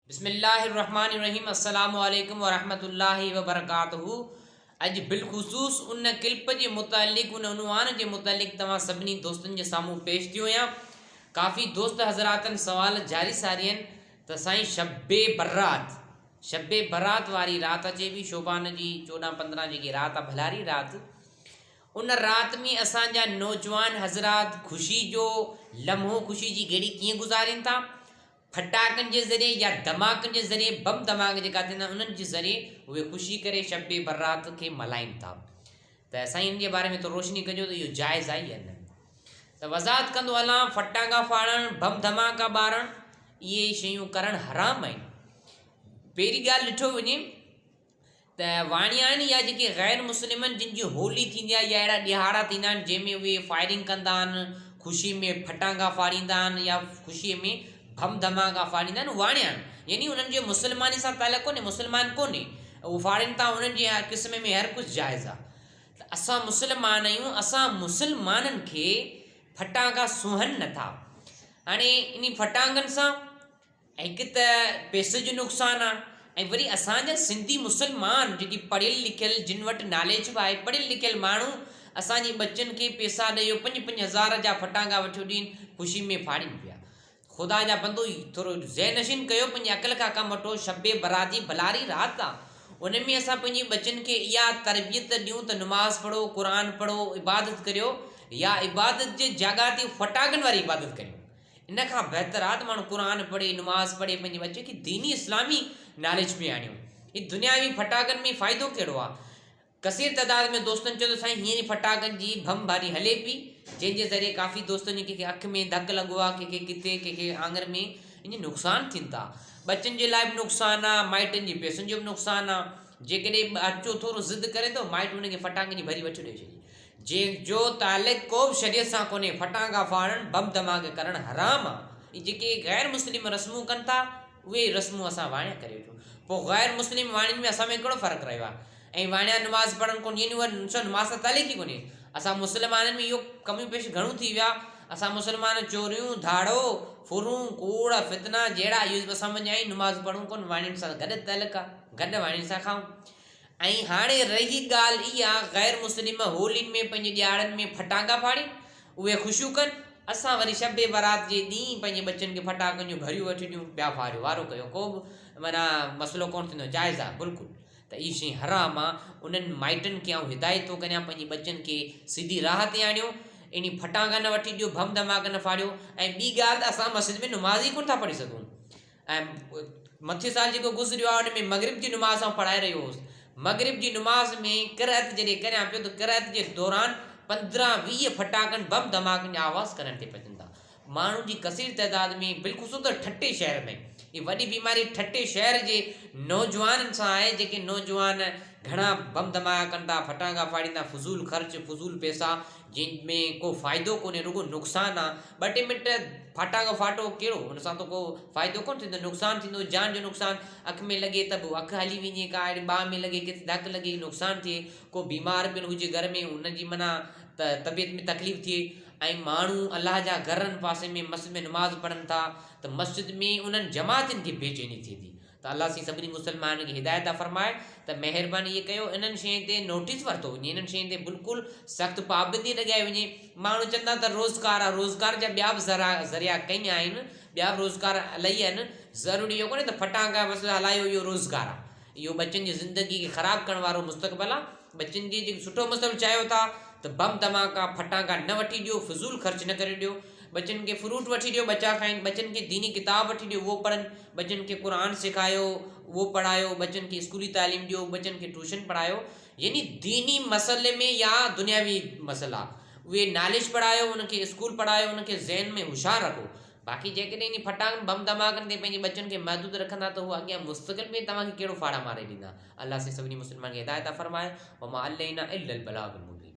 बिस्मिल्लाहिर्रहमानिर्रहीम अस्सलामु अलैकुम वरहमतुल्लाहि वबरकातुहू। अज बिलखुसूस उन क्लिप के मुतालिक उन उनवान के मुतालिक तमाम सभी दोस्तन के सामू पेश थी हुआ। काफ़ी दोस्त हजरातन सवाल जारी सारियन तो साईं शब्बे बरात वारी रात अचे भी शोबान की 14-15 जी रात भलारी रात। उन रात में असांजा नौजवान हजरात खुशी जो लम्हो खुशी की घड़ी किए गुजारिन था, फटाकन के ज़रिए या धमाकन के ज़रिए बम धमाक जेका थींदा उन्हनि जे ज़रिए उहे ख़ुशी करे शब्बे बरात के मल्हाइनि था। त साईं इन जे बारे में तो रोशनी कजो तो इहो जाइज़ आहे या न। त वज़ाहत कंदो हलां, फटाका फाड़ण बम धमाका ॿारण इहे शयूं करण हराम आहिनि। पहिरीं ॻाल्हि ॾिठो वञे त वाणियाणी या जेके ग़ैर मुस्लिमनि जिन जी होली थींदी आहे या अहिड़ा ॾिहाड़ा थींदा आहिनि जंहिंमें उहे फायरिंग कंदा आहिनि, ख़ुशी में फटाका फाड़ींदा आहिनि या ख़ुशीअ में बम धमाका फाड़ींदा आहिनि, वाणियाणी यानी उन्हनि जो मुस्लमानी सां ताल्लुक़ु कोन्हे, मुस्लमान कोन्हे, उहे फाड़नि था, उन्हनि जे क़िस्म में हर कुझु जाइज़ आहे। त असां मुस्लमान आहियूं, असां मुस्लमाननि खे फटाका सुहनि नथा। हाणे इन फटाकनि सां हिकु त पैसे जो नुक़सानु आहे ऐं वरी असांजा सिंधी मुस्लमान जेकी पढ़ियल लिखियल जिन वटि नॉलेज बि आहे, पढ़ियल लिखियल माण्हू असांजे बच्चनि खे पैसा ॾेई 5-5 हज़ार जा फटाका वठी ॾियनि, ख़ुशी में फाड़ीनि पिया। ख़ुदा जा बंदो थोरो ज़हनशीन कयो, पंहिंजी अक़ल खां कमु वठो। शब्बे बरात जी भलारी रात आहे, उन में असां पंहिंजे बच्चनि खे इहा तरबियत ॾियूं त नमाज़ पढ़ो, क़ुर पढ़ो, इबादत करियो, या इबादत जे जॻह ते फटाकनि वारी इबादत करियो। इन खां बहितर आहे त माण्हू क़ुर पढ़े, नमाज़ पढ़े, पंहिंजे बच्चे खे दीनी इस्लामी नॉलेज में आणियो। हीअ दुनियावी फटाकनि में फ़ाइदो कहिड़ो आहे? कसीर तइदाद में दोस्तनि चयो त साईं हीअं फटाकनि जी बम बारी हले पई, जंहिंजे ज़रिए काफ़ी दोस्तनि कंहिंखे अखि में धकु लॻो आहे, कंहिंखे किथे, कंहिंखे आङर में, इन नुक़सानु थियनि था। बच्चनि जे लाइ बि नुक़सानु आहे, माइटनि जे पैसनि जो बि नुक़सानु आहे। जेकॾहिं बच्चो थोरो ज़िद करे थो, माइट हुनखे फटाकनि जी भरी वठी ॾेई छॾे। जंहिंजो तालुक़ु को बि शरीयत सां कोन्हे, फटाका फाड़णु बम धमाके करणु हराम आहे। इहे जेके ग़ैर मुस्लिम रस्मूं कनि था, उहे रस्मूं असां वाणिया करे वेठो। पोइ ग़ैर मुस्लिम वाणियुनि में असां में कहिड़ो फ़र्क़ु रहियो आहे? ऐं वाणिया नमाज़ पढ़नि कोन, यानी उहा नमाज़ सां तालीक़ ई कोन्हे। असां मुस्लमाननि में इहो कमियूं पेश घणो थी विया। असां मुस्लमान चोरियूं, धाड़ो, फुरूं, कूड़, फितना जहिड़ा इहो सम्झ आई, नमाज़ पढ़ूं कोन, वाणियुनि सां गॾु तालुक़ आहे, गॾु वाणियुनि सां खाऊं। ऐं हाणे रही ॻाल्हि इहा, ग़ैर मुस्लिम होलियुनि में पंहिंजे ॾियारनि में फटाका फाड़ी उहे ख़ुशियूं कनि, असां वरी शब्बे बरात जे ॾींहुं पंहिंजे बच्चनि खे फटाकनि जूं भरियूं वठी ॾियूं, ॿिया फाड़ियो, वारो कयो, को बि माना मसइलो कोन थींदो, जाइज़ आहे बिल्कुलु। त इहा शइ हराम आहे। उन्हनि माइटनि खे आउं हिदायत थो करियां, पंहिंजे बच्चनि खे सिधी राह ते आणियो, इन फटाका न वठी ॾियो, बम धमाका न फाड़ियो। ऐं ॿी ॻाल्हि त असां मस्जिद में नमाज़ ई कोन था पढ़ी सघूं। ऐं मथे साल जेको गुज़रियो आहे, उन में मग़रिब जी नमाज़ आउं पढ़ाए रहियो हुउसि। मग़रिब जी नमाज़ में क़िराअत जॾहिं करियां पियो त क़िराअत जे दौरान 15-20 फटाकनि बम धमाकनि जा आवाज़ करण ते पइजनि था। माण्हुनि जी कसीर तइदाद में, बिलख़ुसूस त ठटे शहर में, ये वॾी बीमारी ठटे शहर जे नौजवाननि सां आहे। जेके नौजवान घणा बम धमाका कनि था, फटाका फाड़ींदा, फुज़ूल ख़र्च, फुज़ूल पैसा, जिन में को फ़ाइदो कोन्हे, रुगो नुक़सानु आहे। 2-टे मिंट फटाको फाटो कहिड़ो, हुन सां त को फ़ाइदो कोन थींदो, नुक़सानु थींदो, जान जो नुक़सानु। अखि में लॻे त बि अखि हली वञे, का बाह में लॻे, किथे धकु लॻे, नुक़सानु थिए, को बीमार पिणु हुजे घर में, हुनजी माना तबियत में तकलीफ़ थिए। ऐं माण्हू अलाह जा घरनि पासे में मस्जिद में नमाज़ पढ़नि था, त मस्जिद में उन्हनि जमातुनि खे बेचैनी थिए थी। त अलाह सी सभिनी मुस्लमाननि खे हिदायत फरमाए त महिरबानी इहे कयो, इन्हनि शयुनि ते नोटिस वरितो वञे, इन्हनि शयुनि ते बिल्कुलु सख़्तु पाबंदी लॻाई वञे। माण्हू चवंदा त रोज़गार आहे, रोज़गार जा ॿिया बि ज़रिया कई आहिनि, ॿिया बि रोज़गार इलाही आहिनि। ज़रूरी इहो कोन्हे त फटाका बसि हलायो इहो रोज़गार आहे। इहो बच्चनि जी ज़िंदगी खे ख़राबु करण वारो मुस्तक़बिल आहे। बच्चनि जी जेको सुठो मुस्तक़बिल चाहियो था त बम धमाका फटाका न वठी ॾियो, फिज़ूल ख़र्च न करे ॾियो। बच्चनि खे फ्रूट वठी ॾियो, बच्चा खाइनि। बच्चनि खे दीनी किताब वठी ॾियो, उहो पढ़नि। बच्चनि खे क़ुर सेखारियो, उहो पढ़ायो। बच्चनि खे स्कूली तालीम ॾियो, बच्चनि खे ट्यूशन पढ़ायो। यानी दीनी मसइले में या दुनियावी मसइला उहे नॉलेज पढ़ायो, उनखे स्कूल पढ़ायो, उनखे ज़हन में होशियारु रखो। बाक़ी जेकॾहिं इन फटाकनि बम धमाकनि ते पंहिंजे बच्चनि खे महदूद रखंदा त उहो अॻियां मुस्तक़बिल में तव्हांखे कहिड़ो फाड़ा मारे ॾींदा। अलाह से सभिनी मुस्लमान खे हिदायत फरमाए। वमा अलैना इल्लल बलागुल मुबीन।